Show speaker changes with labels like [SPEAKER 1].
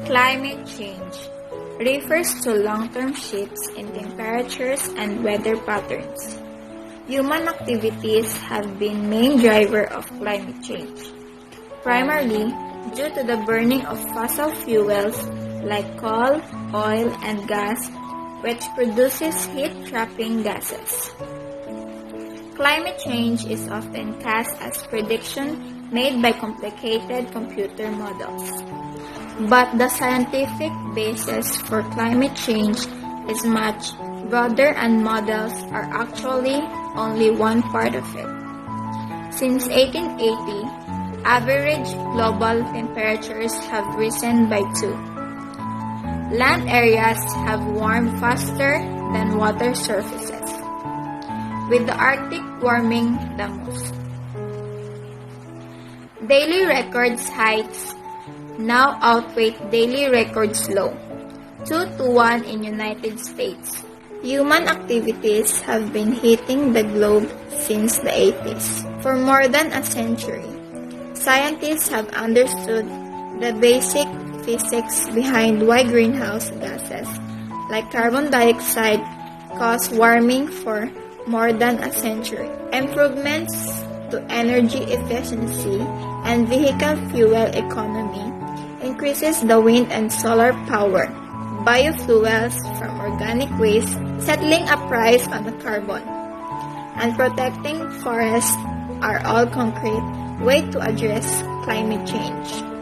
[SPEAKER 1] Climate change refers to long-term shifts in temperatures and weather patterns. Human activities have been main driver of climate change, primarily due to the burning of fossil fuels like coal, oil, and gas, which produces heat-trapping gases. Climate change is often cast as prediction made by complicated computer models. But the scientific basis for climate change is much broader and models are actually only one part of it. Since 1880, average global temperatures have risen by 2. Land areas have warmed faster than water surfaces, with the Arctic warming the most. Daily records heights now outweigh daily records low, 2-1 in United States. Human activities have been hitting the globe since the 80s. For more than a century, scientists have understood the basic physics behind why greenhouse gases like carbon dioxide cause warming for more than a century. Improvements to energy efficiency and vehicle fuel economy increases the wind and solar power, biofuels from organic waste, settling a price on the carbon, and protecting forests are all concrete ways to address climate change.